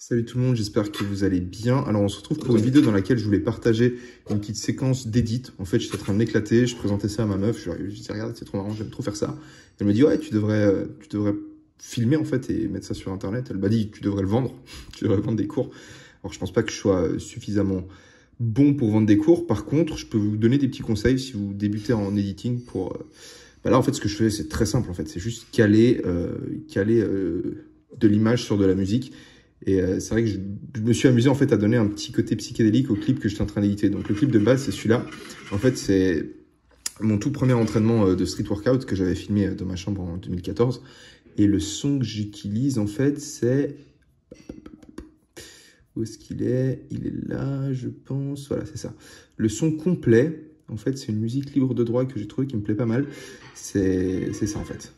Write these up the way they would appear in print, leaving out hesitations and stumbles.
Salut tout le monde, j'espère que vous allez bien. Alors on se retrouve pour une vidéo dans laquelle je voulais partager une petite séquence d'édit. En fait, j'étais en train de m'éclater, je présentais ça à ma meuf, je dis regarde, c'est trop marrant, j'aime trop faire ça. Elle me dit ouais, tu devrais filmer en fait et mettre ça sur internet. Elle m'a dit tu devrais le vendre, tu devrais vendre des cours. Alors je pense pas que je sois suffisamment bon pour vendre des cours. Par contre, je peux vous donner des petits conseils si vous débutez en editing pour... là en fait ce que je fais c'est très simple en fait, c'est juste caler de l'image sur de la musique. Et c'est vrai que je me suis amusé en fait à donner un petit côté psychédélique au clip que j'étais en train d'éditer. Donc le clip de base c'est celui-là. En fait c'est mon tout premier entraînement de street workout que j'avais filmé dans ma chambre en 2014. Et le son que j'utilise en fait c'est... Où est-ce qu'il est? Il est là je pense. Voilà c'est ça. Le son complet en fait c'est une musique libre de droit que j'ai trouvé qui me plaît pas mal. C'est ça en fait.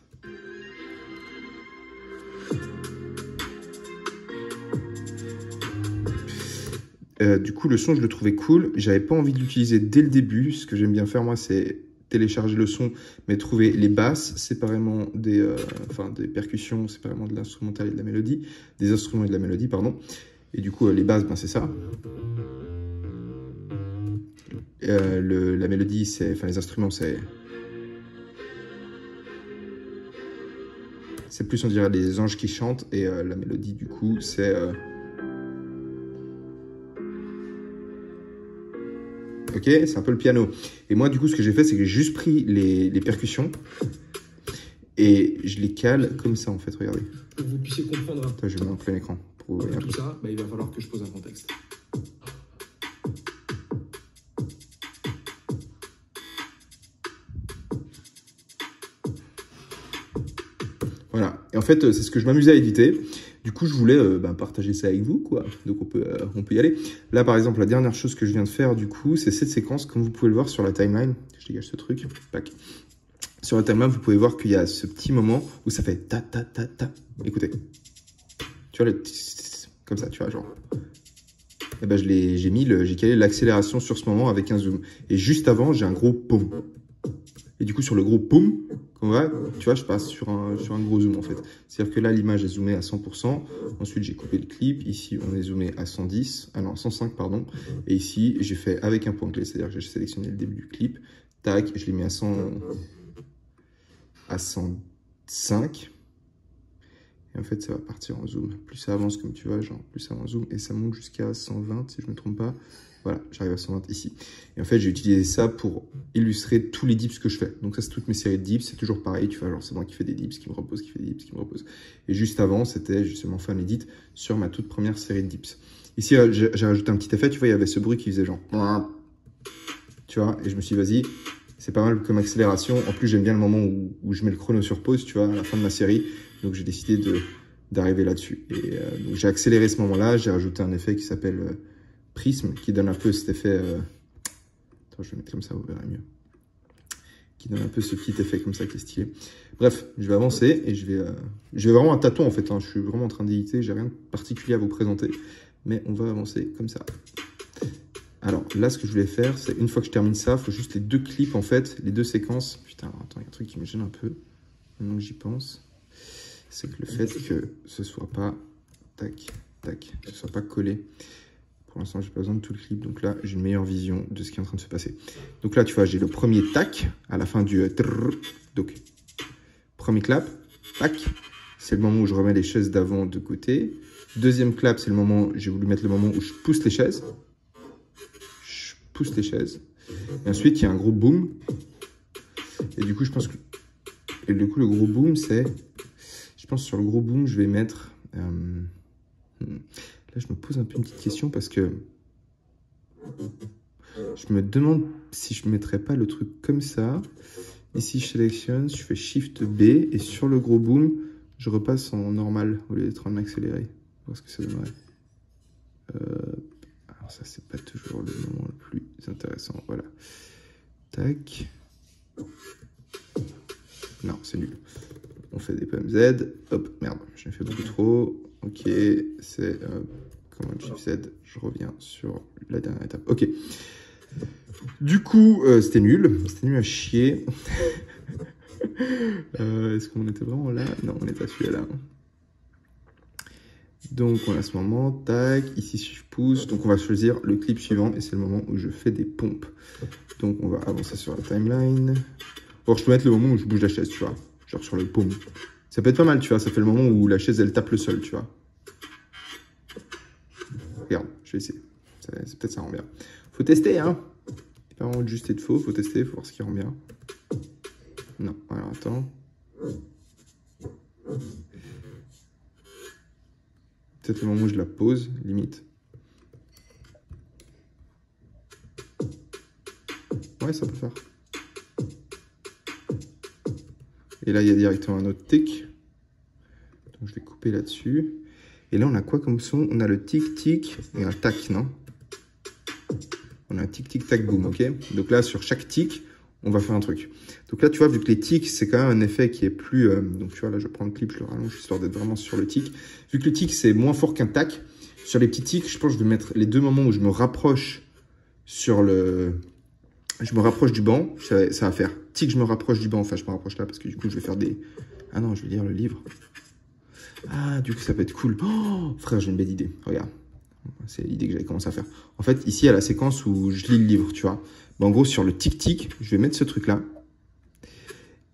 Du coup, le son, je le trouvais cool. J'avais pas envie de l'utiliser dès le début. Ce que j'aime bien faire, moi, c'est télécharger le son, mais trouver les basses séparément des percussions, séparément de l'instrumental et de la mélodie, des instruments et de la mélodie, pardon. Et du coup, les basses, ben, c'est ça. La mélodie, les instruments, c'est plus, on dirait, des anges qui chantent. Et la mélodie, du coup, c'est... Ok, c'est un peu le piano. Et moi, du coup, ce que j'ai fait, c'est que j'ai juste pris les percussions et je les cale comme ça, en fait. Regardez. Pour que vous puissiez comprendre un peu. Je vais mettre en plein écran. Pour tout ça, il va falloir que je pose un contexte. Voilà. Et en fait, c'est ce que je m'amusais à éditer. Du coup, je voulais partager ça avec vous, quoi. Donc, on peut y aller. Là, par exemple, la dernière chose que je viens de faire, du coup, c'est cette séquence. Comme vous pouvez le voir sur la timeline. Je dégage ce truc. Tac. Sur la timeline, vous pouvez voir qu'il y a ce petit moment où ça fait ta ta ta ta. Écoutez. Tu vois, comme ça, tu vois, genre. Et ben, j'ai calé l'accélération sur ce moment avec un zoom. Et juste avant, j'ai un gros poum. Et du coup, sur le gros poum, comme ça, tu vois, je passe sur un gros zoom, en fait. C'est-à-dire que là, l'image est zoomée à 100%. Ensuite, j'ai coupé le clip. Ici, on est zoomé à 110. Ah non, 105, pardon. Et ici, j'ai fait avec un point clé. C'est-à-dire que j'ai sélectionné le début du clip. Tac, je l'ai mis à 105. Et en fait, ça va partir en zoom. Plus ça avance, comme tu vois, genre, plus ça va en zoom. Et ça monte jusqu'à 120, si je ne me trompe pas. Voilà, j'arrive à 120 ici. Et en fait, j'ai utilisé ça pour illustrer tous les dips que je fais. Donc ça, c'est toutes mes séries de dips. C'est toujours pareil, tu vois, genre c'est moi qui fais des dips, qui me repose, qui fait des dips, qui me repose. Et juste avant, c'était justement fait un edit sur ma toute première série de dips. Ici, j'ai rajouté un petit effet, tu vois, il y avait ce bruit qui faisait genre... Tu vois, et je me suis dit, vas-y, c'est pas mal comme accélération. En plus, j'aime bien le moment où je mets le chrono sur pause, tu vois, à la fin de ma série. Donc j'ai décidé d'arriver là-dessus. Et donc j'ai accéléré ce moment-là, j'ai rajouté un effet qui s'appelle... prisme, qui donne un peu cet effet... Attends, je vais mettre comme ça, vous verrez mieux. Qui donne un peu ce petit effet comme ça qui est stylé. Bref, je vais avancer et je vais vraiment un tâton en fait. Hein. Je suis vraiment en train d'éditer, j'ai rien de particulier à vous présenter. Mais on va avancer comme ça. Alors là, ce que je voulais faire, c'est une fois que je termine ça, il faut juste les deux clips en fait, les deux séquences. Putain, alors, attends, il y a un truc qui me gêne un peu. Maintenant que j'y pense. C'est que le fait que ce soit pas... Tac, tac, que ce soit pas collé. Pour l'instant, j'ai pas besoin de tout le clip. Donc là, j'ai une meilleure vision de ce qui est en train de se passer. Donc là, tu vois, j'ai le premier tac à la fin du... Donc, premier clap, tac. C'est le moment où je remets les chaises d'avant de côté. Deuxième clap, c'est le moment... J'ai voulu mettre le moment où je pousse les chaises. Je pousse les chaises. Et ensuite, il y a un gros boom. Et du coup, je pense que... Et du coup, le gros boom, c'est... Je pense sur le gros boom, je vais mettre... Là, je me pose un peu une petite question parce que je me demande si je ne mettrais pas le truc comme ça. Ici, je sélectionne, je fais Shift B et sur le gros boom, je repasse en normal au lieu d'être en accéléré. Voir ce que ça donnerait. Alors ça, c'est pas toujours le moment le plus intéressant. Voilà. Tac. Non, c'est nul. On fait des pommes Z. Hop, merde, j'en ai fait beaucoup trop. Ok, c'est... Command Shift Z, je reviens sur la dernière étape. Ok. Du coup, c'était nul. C'était nul à chier. Est-ce qu'on était vraiment là? Non, on est à celui-là. Donc on a ce moment, tac, ici si je pousse, donc on va choisir le clip suivant et c'est le moment où je fais des pompes. Donc on va avancer sur la timeline. Or je peux mettre le moment où je bouge la chaise, tu vois, genre sur le paume. Ça peut être pas mal, tu vois, ça fait le moment où la chaise elle tape le sol, tu vois. Regarde, je vais essayer, peut-être ça rend bien. Faut tester, hein. Pas vraiment de juste et de faux, faut tester, faut voir ce qui rend bien. Non, alors attends. Peut-être le moment où je la pose, limite. Ouais, ça peut faire. Et là, il y a directement un autre tic. Donc, je vais couper là-dessus. Et là, on a quoi comme son? On a le tic-tic et un tac, non? On a un tic-tic-tac-boom, ok? Donc là, sur chaque tic, on va faire un truc. Donc là, tu vois, vu que les tics, c'est quand même un effet qui est plus... donc tu vois, là, je prends le clip, je le rallonge, histoire d'être vraiment sur le tic. Vu que le tic, c'est moins fort qu'un tac, sur les petits tics, je pense que je vais mettre les deux moments où je me rapproche sur le... Je me rapproche du banc, ça va faire tic, je me rapproche du banc, enfin, je me rapproche là, parce que du coup, je vais faire des... Ah non, je vais lire le livre. Ah, du coup, ça peut être cool. Oh, frère, j'ai une belle idée, regarde. C'est l'idée que j'avais commencé à faire. En fait, ici, il y a la séquence où je lis le livre, tu vois. Ben, en gros, sur le tic-tic, je vais mettre ce truc-là.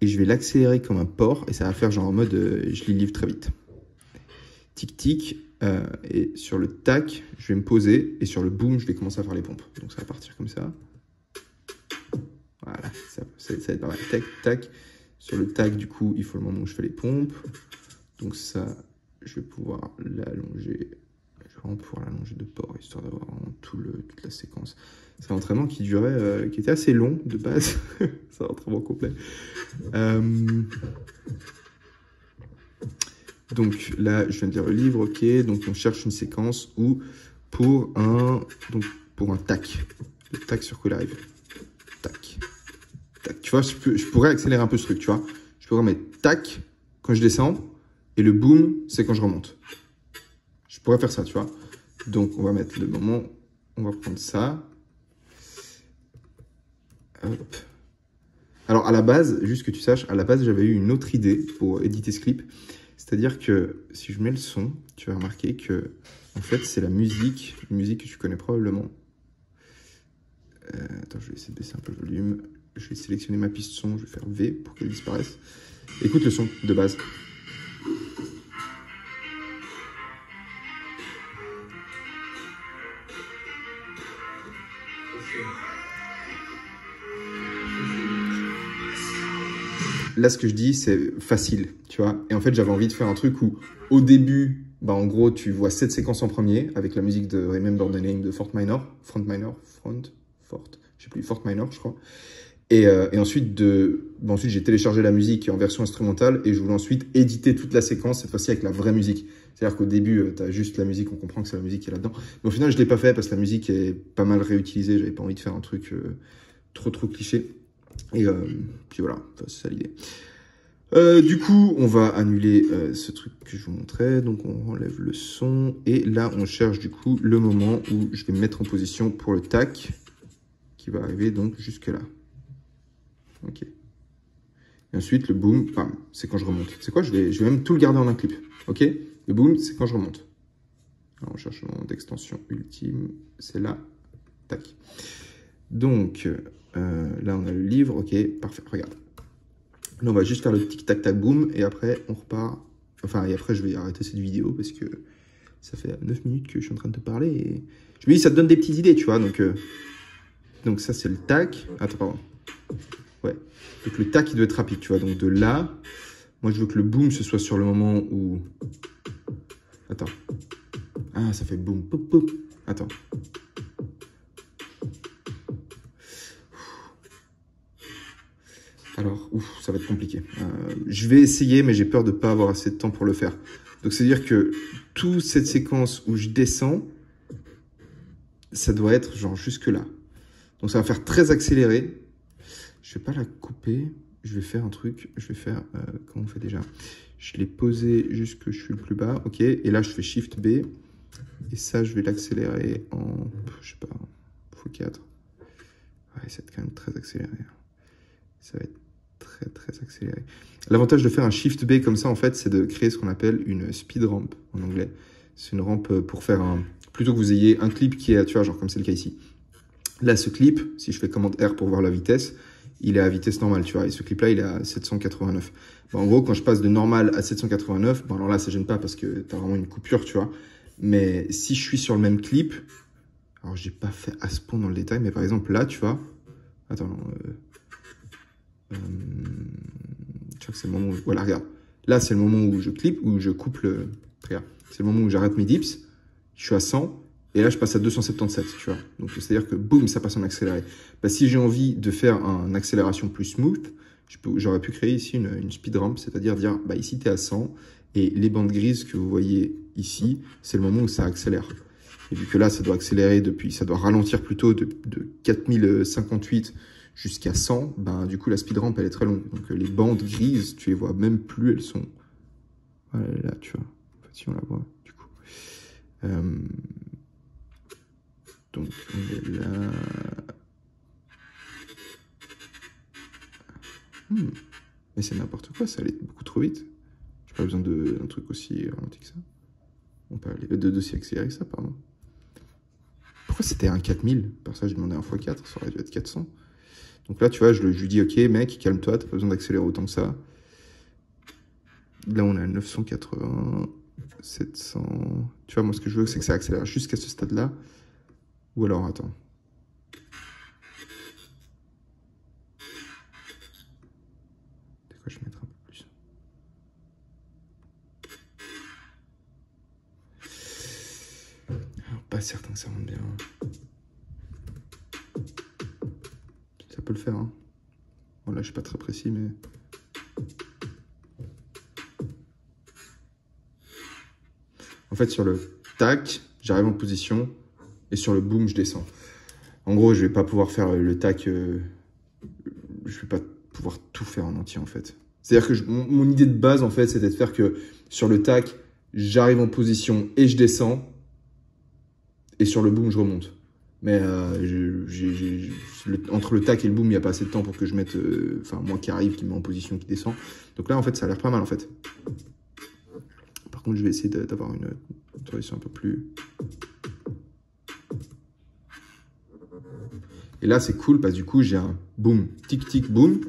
Et je vais l'accélérer comme un porc. Et ça va faire genre en mode, je lis le livre très vite. Tic-tic. Et sur le tac, je vais me poser. Et sur le boom, je vais commencer à faire les pompes. Donc, ça va partir comme ça. Voilà, ça va être pas mal. Tac, tac. Sur le tac, du coup, il faut le moment où je fais les pompes. Donc ça, je vais pouvoir l'allonger. Je vais vraiment pouvoir l'allonger de porc, histoire d'avoir vraiment toute la séquence. C'est un entraînement qui durait, qui était assez long de base. C'est un entraînement complet. Donc là, je viens de lire le livre, ok. Donc on cherche une séquence où pour un tac. Le tac sur quoi il arrive. Tac. Tac. Tu vois, je pourrais accélérer un peu ce truc, tu vois. Je pourrais mettre tac quand je descends et le boom, c'est quand je remonte. Je pourrais faire ça, tu vois. Donc on va mettre le moment, on va prendre ça. Hop. Alors à la base, juste que tu saches, à la base j'avais eu une autre idée pour éditer ce clip. C'est-à-dire que si je mets le son, tu vas remarquer que en fait c'est la musique, une musique que tu connais probablement. Attends, je vais essayer de baisser un peu le volume. Je vais sélectionner ma piste son, je vais faire V pour qu'elle disparaisse. Écoute le son de base. Là, ce que je dis, c'est facile, tu vois. Et en fait, j'avais envie de faire un truc où, au début, bah, en gros, tu vois cette séquence en premier, avec la musique de Remember the Name de Fort Minor, je sais plus, Fort Minor, je crois. Et ensuite, ensuite j'ai téléchargé la musique en version instrumentale et je voulais ensuite éditer toute la séquence, cette fois-ci avec la vraie musique. C'est-à-dire qu'au début, tu as juste la musique, on comprend que c'est la musique qui est là-dedans. Mais au final, je ne l'ai pas fait parce que la musique est pas mal réutilisée, j'avais pas envie de faire un truc trop cliché. Et puis voilà, c'est ça l'idée. Du coup, on va annuler ce truc que je vous montrais. Donc, on enlève le son. Et là, on cherche du coup le moment où je vais me mettre en position pour le tac qui va arriver donc jusque là. Ok. Et ensuite, le boom, c'est quand je remonte. C'est quoi, je vais même tout le garder en un clip. Ok. Le boom, c'est quand je remonte. Alors, on cherche le moment d'extension ultime. C'est là. Tac. Donc, là, on a le livre. Ok, parfait. Regarde. Là, on va juste faire le tic-tac-tac-boom. Et après, on repart. Enfin, et après, je vais arrêter cette vidéo parce que ça fait 9 minutes que je suis en train de te parler. Et je me dis, ça te donne des petites idées, tu vois. Donc ça, c'est le tac. Attends, pardon. Ouais. Donc, le tac, il doit être rapide, tu vois. Donc, de là, moi, je veux que le boom, ce soit sur le moment où... Attends. Ah, ça fait boum, poup, poup. Attends. Alors, ça va être compliqué. Je vais essayer, mais j'ai peur de ne pas avoir assez de temps pour le faire. Donc, c'est-à-dire que toute cette séquence où je descends, ça doit être genre jusque là. Donc, ça va faire très accéléré. Je ne vais pas la couper. Je vais faire un truc. Je vais faire... comment on fait déjà? Je l'ai posé jusque je suis le plus bas. OK. Et là, je fais Shift B. Et ça, je vais l'accélérer en... Je sais pas. x4. Ouais, ça va être quand même très accéléré. Ça va être très accéléré. L'avantage de faire un Shift B comme ça, en fait, c'est de créer ce qu'on appelle une speed ramp en anglais. C'est une rampe pour faire un... Plutôt que vous ayez un clip qui est, tu vois, genre comme c'est le cas ici. Là, ce clip, si je fais commande R pour voir la vitesse, il est à vitesse normale, tu vois. Et ce clip-là, il est à 789. Bon, en gros, quand je passe de normal à 789, bon, alors là, ça gêne pas parce que tu as vraiment une coupure, tu vois. Mais si je suis sur le même clip, alors j'ai pas fait à ce point dans le détail, mais par exemple là, tu vois. Attends, non, je crois que c'est le moment où... Voilà, regarde. Là, c'est le moment où je clip, où je coupe le... Regarde, c'est le moment où j'arrête mes dips. Je suis à 100. Et là, je passe à 277, tu vois. Donc, c'est-à-dire que, boum, ça passe en accéléré. Bah, si j'ai envie de faire une accélération plus smooth, j'aurais pu créer ici une speed ramp, c'est-à-dire dire, bah, ici, tu es à 100. Et les bandes grises que vous voyez ici, c'est le moment où ça accélère. Et vu que là, ça doit accélérer ça doit ralentir plutôt de 4058 jusqu'à 100, ben, du coup, la speed ramp, elle est très longue. Donc, les bandes grises, tu les vois même plus, elles sont... Voilà, là, tu vois. En fait, si on la voit, du coup. Donc, on est là... Mais c'est n'importe quoi, ça allait beaucoup trop vite. J'ai pas besoin d'un truc aussi ralenti que ça. On peut aller d'aussi accéléré que ça, pardon. Pourquoi c'était un 4000? Par ça, j'ai demandé un x4, ça aurait dû être 400. Donc là, tu vois, je lui dis, ok, mec, calme-toi, t'as pas besoin d'accélérer autant que ça. Là, on est à 980, 700... Tu vois, moi, ce que je veux, c'est que ça accélère jusqu'à ce stade-là. Ou alors, attends. De quoi je vais mettre un peu plus? Alors, pas certain que ça rentre bien. Ça peut le faire, hein. Bon, là, je suis pas très précis, mais... En fait, sur le tac, j'arrive en position, et sur le boom, je descends. En gros, je vais pas pouvoir faire le tac... je vais pas pouvoir tout faire en entier, en fait. C'est-à-dire que mon idée de base, en fait, c'était de faire que sur le tac, j'arrive en position et je descends, et sur le boom, je remonte. Mais entre le tac et le boom, il n'y a pas assez de temps pour que je mette... Enfin, moi qui arrive, qui met en position, qui descend. Donc là, en fait, ça a l'air pas mal, en fait. Par contre, je vais essayer d'avoir une solution un peu plus... Et là, c'est cool parce que du coup, j'ai un boom, tic, tic, boom.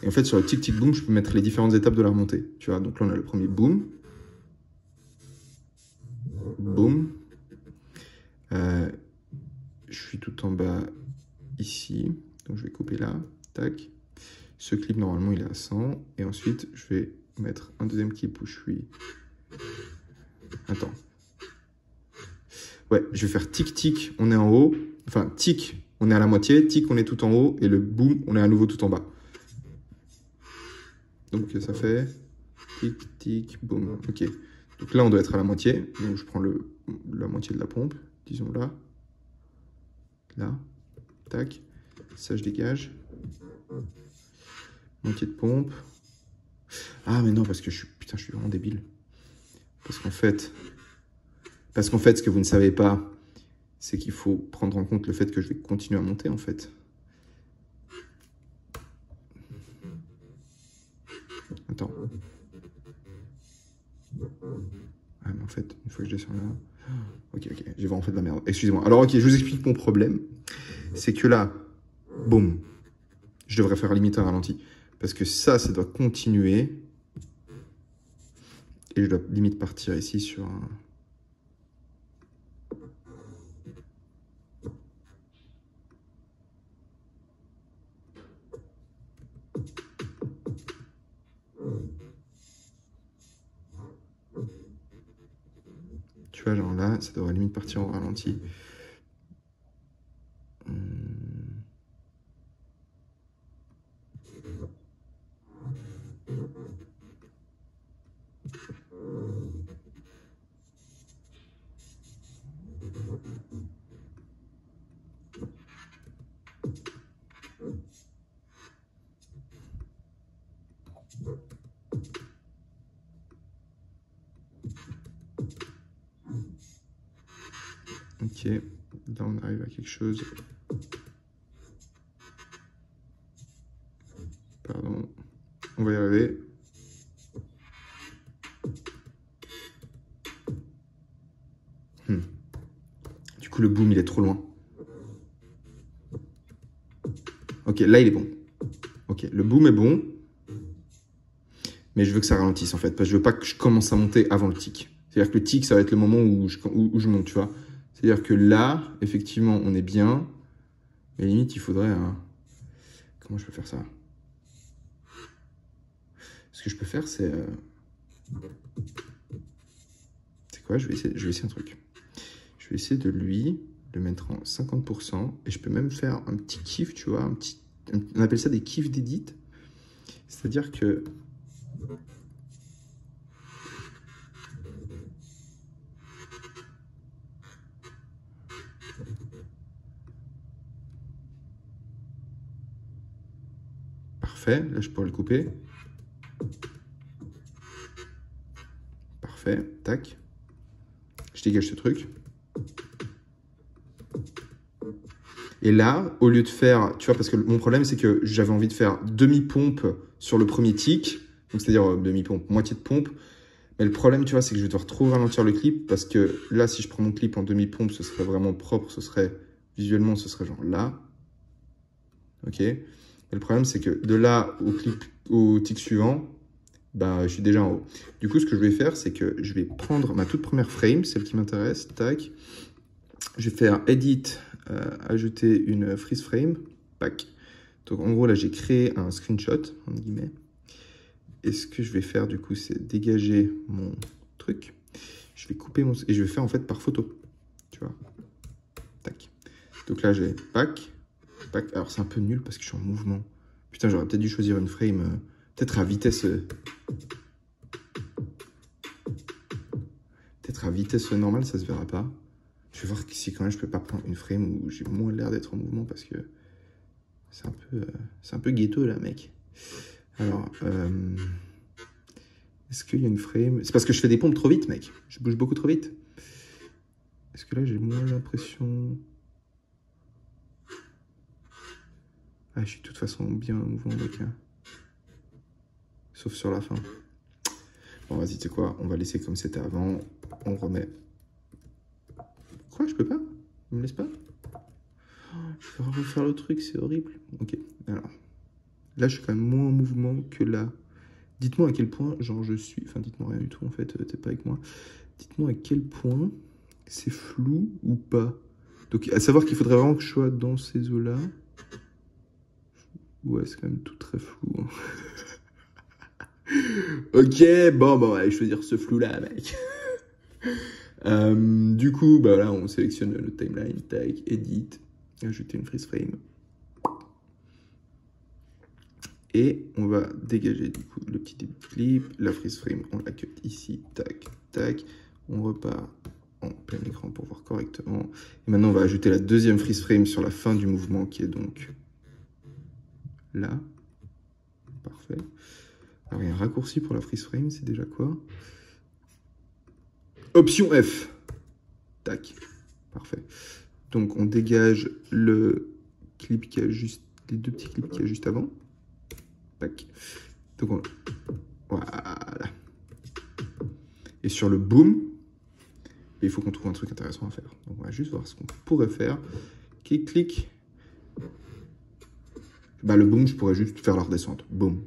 Et en fait, sur le tic, tic, boom, je peux mettre les différentes étapes de la remontée. Tu vois, donc là, on a le premier boom. Boom. Je suis tout en bas ici. Donc, je vais couper là. Tac. Ce clip, normalement, il est à 100. Et ensuite, je vais mettre un deuxième clip où je suis... Attends. Ouais, je vais faire tic, tic, on est en haut. Enfin, tic, on est à la moitié. Tic, on est tout en haut. Et le boom, on est à nouveau tout en bas. Donc, ça fait tic, tic, boom. Ok. Donc là, on doit être à la moitié. Donc, je prends la moitié de la pompe. Disons là. Là. Tac. Ça, je dégage. Moitié de pompe. Ah, mais non, parce que putain, je suis vraiment débile. Parce qu'en fait, ce que vous ne savez pas, c'est qu'il faut prendre en compte le fait que je vais continuer à monter, en fait. Attends. Ah, mais en fait, une fois que je descends là... Ok, j'ai vraiment fait de la merde. Excusez-moi. Alors, ok, je vous explique mon problème. C'est que là, boum, je devrais faire limite un ralenti. Parce que ça doit continuer. Et je dois limite partir ici sur un... Tu vois, genre là, ça devrait limite partir en ralenti. Ok, là on arrive à quelque chose. Pardon, on va y arriver. Du coup, le boom, il est trop loin. Ok, là, il est bon. Ok, le boom est bon. Mais je veux que ça ralentisse, en fait. Parce que je veux pas que je commence à monter avant le tic. C'est-à-dire que le tic, ça va être le moment où je monte, tu vois. C'est-à-dire que là, effectivement, on est bien. Mais limite, il faudrait... Comment je peux faire ça? Ce que je peux faire, c'est... C'est quoi? Je vais essayer un truc. Je vais essayer de le mettre en 50%. Et je peux même faire un petit kiff, tu vois. On appelle ça des kiffs d'édit. C'est-à-dire que... Parfait, là je pourrais le couper. Parfait, tac. Je dégage ce truc. Et là, au lieu de faire, tu vois, parce que mon problème c'est que j'avais envie de faire demi-pompe sur le premier tic, donc c'est-à-dire demi-pompe, moitié de pompe. Mais le problème, tu vois, c'est que je vais devoir trop ralentir le clip, parce que là, si je prends mon clip en demi-pompe, ce serait vraiment propre, visuellement, ce serait genre là. Ok. Et le problème, c'est que de là au tic suivant, bah, je suis déjà en haut. Du coup, ce que je vais faire, c'est que je vais prendre ma toute première frame, celle qui m'intéresse, tac. Je vais faire Edit, ajouter une freeze frame, tac. Donc, en gros, là, j'ai créé un screenshot, entre guillemets. Et ce que je vais faire, du coup, c'est dégager mon truc. Je vais couper mon... Et je vais faire, en fait, par photo. Tu vois. Tac. Donc là, j'ai pack. Alors, c'est un peu nul parce que je suis en mouvement. Putain, j'aurais peut-être dû choisir une frame, peut-être à vitesse... Peut-être à vitesse normale, ça se verra pas. Je vais voir si quand même je peux pas prendre une frame où j'ai moins l'air d'être en mouvement parce que c'est un peu ghetto là, mec. Alors, est-ce qu'il y a une frame? C'est parce que je fais des pompes trop vite, mec. Je bouge beaucoup trop vite. Est-ce que là, j'ai moins l'impression... Ah, je suis de toute façon bien en mouvement, mec. Hein. Sauf sur la fin. Bon, vas-y, tu sais quoi? On va laisser comme c'était avant. On remet. Quoi? Je peux pas? Il me laisse pas? Oh, je vais refaire le truc, c'est horrible. Ok, alors. Là, je suis quand même moins en mouvement que là. Dites-moi à quel point, genre, je suis... Enfin, dites-moi rien du tout, en fait, t'es pas avec moi. Dites-moi à quel point c'est flou ou pas. Donc, à savoir qu'il faudrait vraiment que je sois dans ces eaux-là. Ouais, c'est quand même tout très flou. Hein. Ok, bon, allez choisir ce flou-là, mec. Du coup, bah là, on sélectionne le timeline, tag, edit, ajouter une freeze frame. Et on va dégager du coup le petit début de clip, la freeze frame, on la cut ici, tac, tac. On repart en plein écran pour voir correctement. Et maintenant, on va ajouter la deuxième freeze frame sur la fin du mouvement qui est donc là. Parfait. Alors, il y a un raccourci pour la freeze frame, c'est déjà quoi? Option F. Tac. Parfait. Donc, on dégage le clip qui a juste... les deux petits clips qu'il y a juste avant. Tac. Donc, voilà. Et sur le boom, il faut qu'on trouve un truc intéressant à faire. Donc, on va juste voir ce qu'on pourrait faire. Clic. Bah, le boom, je pourrais juste faire la redescente. Boom.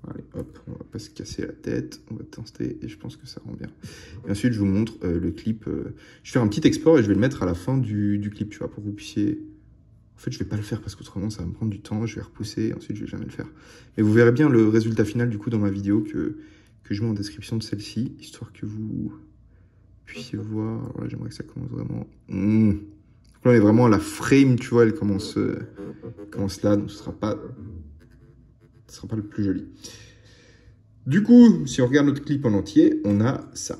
Allez, hop, on va pas se casser la tête, on va tester et je pense que ça rend bien. Et ensuite, je vous montre le clip. Je vais faire un petit export et je vais le mettre à la fin du clip, tu vois, pour que vous puissiez... En fait, je vais pas le faire parce qu'autrement, ça va me prendre du temps, je vais repousser et ensuite, je vais jamais le faire. Mais vous verrez bien le résultat final, du coup, dans ma vidéo que je mets en description de celle-ci, histoire que vous puissiez voir. Alors là, j'aimerais que ça commence vraiment... Donc là, on est vraiment à la frame, tu vois, elle commence là, donc ce sera pas le plus joli. Du coup, si on regarde notre clip en entier, on a ça.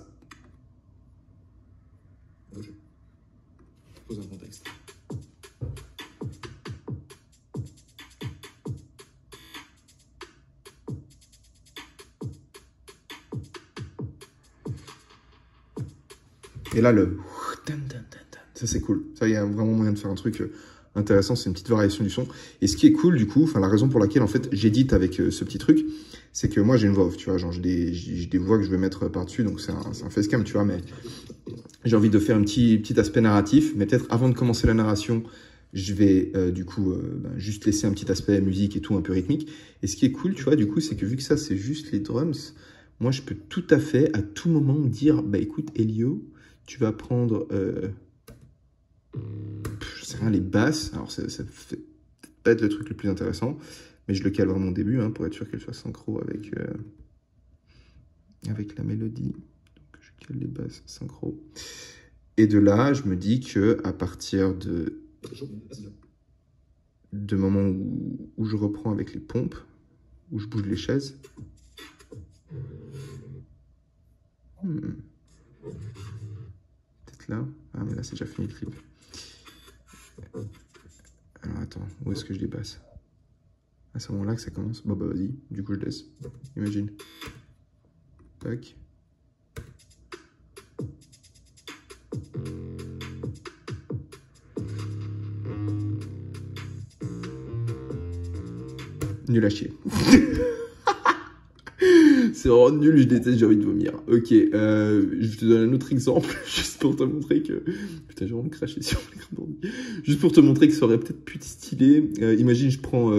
Je pose un contexte. Et là, ça c'est cool. Ça, il y a vraiment moyen de faire un truc intéressant. C'est une petite variation du son. Et ce qui est cool, du coup, enfin la raison pour laquelle en fait j'édite avec ce petit truc, c'est que moi, j'ai une voix off, tu vois. Genre, j'ai des voix que je vais mettre par-dessus, donc c'est un facecam, tu vois. Mais j'ai envie de faire un petit aspect narratif. Mais peut-être avant de commencer la narration, je vais juste laisser un petit aspect musique et tout, un peu rythmique. Et ce qui est cool, tu vois, du coup, c'est que vu que ça, c'est juste les drums, moi, je peux tout à fait, à tout moment, me dire, bah écoute, Elio, tu vas prendre, je sais rien, les basses. Alors, ça fait peut-être pas être le truc le plus intéressant, mais je le cale vraiment au début, hein, pour être sûr qu'elle soit synchro avec la mélodie. Donc, je cale les basses synchro. Et de là, je me dis que à partir de moment où je reprends avec les pompes, où je bouge les chaises. Peut-être là. Ah, mais là, c'est déjà fini le clip. Alors, attends, où est-ce que je les passe? À ce moment-là que ça commence. Bon, bah, vas-y. Du coup, je laisse. Imagine. Tac. Nul à chier. C'est vraiment nul, je déteste, j'ai envie de vomir. Ok, je te donne un autre exemple, juste pour te montrer que... Putain, j'ai vraiment craché sur l'écran d'ordi. Juste pour te montrer que ça aurait peut-être pu être stylé. Imagine, je prends...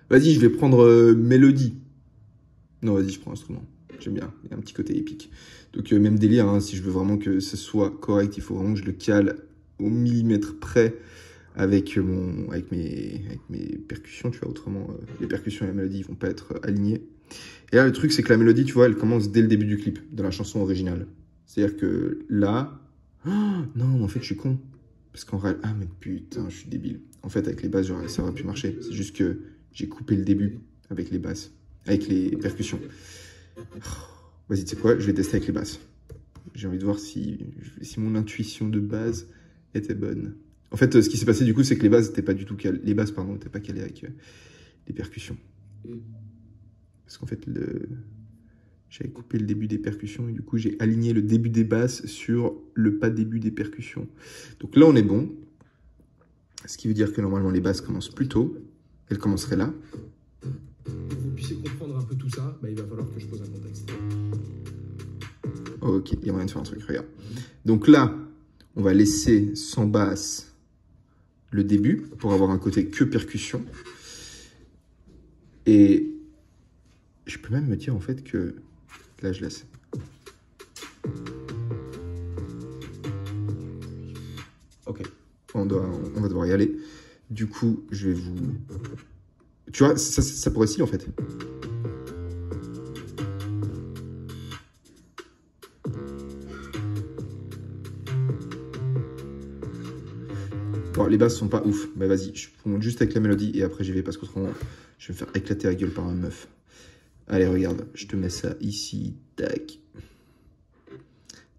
Vas-y, je vais prendre mélodie. Non, vas-y, je prends instrument. J'aime bien, il y a un petit côté épique. Donc, même délire, hein, si je veux vraiment que ce soit correct, il faut vraiment que je le cale au millimètre près avec mes percussions, tu vois. Autrement, les percussions et la mélodie, ils vont pas être alignés. Et là, le truc, c'est que la mélodie, tu vois, elle commence dès le début du clip, de la chanson originale. C'est-à-dire que là... Oh, non, en fait, je suis con. Parce qu'en réalité... Ah, mais putain, je suis débile. En fait, avec les basses, ça aurait pu marcher. C'est juste que j'ai coupé le début avec les basses. Avec les percussions. Oh, vas-y, tu sais quoi? Je vais tester avec les basses. J'ai envie de voir si mon intuition de base était bonne. En fait, ce qui s'est passé, du coup, c'est que les basses n'étaient pas du tout calées. Les basses, pardon, n'étaient pas calées avec les percussions. Parce qu'en fait, j'avais coupé le début des percussions et du coup, j'ai aligné le début des basses sur le pas début des percussions. Donc là, on est bon. Ce qui veut dire que normalement, les basses commencent plus tôt. Elles commenceraient là. Pour que vous puissiez comprendre un peu tout ça, bah, il va falloir que je pose un contexte. Ok, il y a moyen de faire un truc, regarde. Donc là, on va laisser sans basse le début pour avoir un côté que percussion. Et je peux même me dire en fait que là je laisse. Ok, on va devoir y aller. Du coup, je vais vous... Tu vois, ça pourrait style en fait. Bon, les basses sont pas ouf. Mais vas-y, je monte juste avec la mélodie et après j'y vais parce qu'autrement, je vais me faire éclater la gueule par un meuf. Allez, regarde, je te mets ça ici, tac.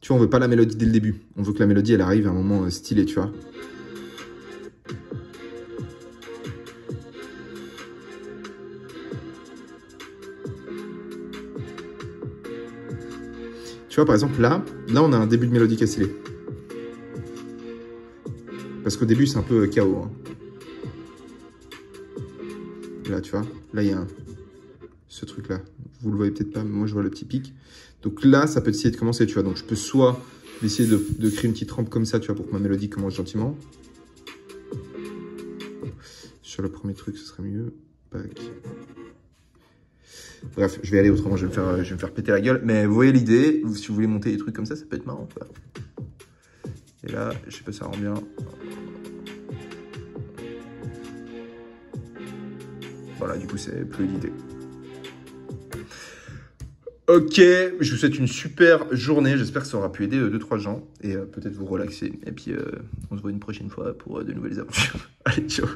Tu vois, on veut pas la mélodie dès le début. On veut que la mélodie, elle arrive à un moment stylé, tu vois. Tu vois, par exemple, là, on a un début de mélodie qui est stylé. Parce qu'au début, c'est un peu chaos. Hein. Là, tu vois, là, il y a ce truc-là. Vous le voyez peut-être pas, mais moi, je vois le petit pic. Donc là, ça peut essayer de commencer, tu vois. Donc, je peux soit essayer de créer une petite rampe comme ça, tu vois, pour que ma mélodie commence gentiment. Sur le premier truc, ce serait mieux. Pac. Bref, je vais aller autrement, je vais me faire péter la gueule. Mais vous voyez l'idée, si vous voulez monter des trucs comme ça peut être marrant, quoi. Et là, je sais pas si ça rend bien. Voilà, du coup, c'est plus l'idée. Ok, je vous souhaite une super journée. J'espère que ça aura pu aider 2-3 gens et peut-être vous relaxer. Et puis, on se voit une prochaine fois pour de nouvelles aventures. Allez, ciao.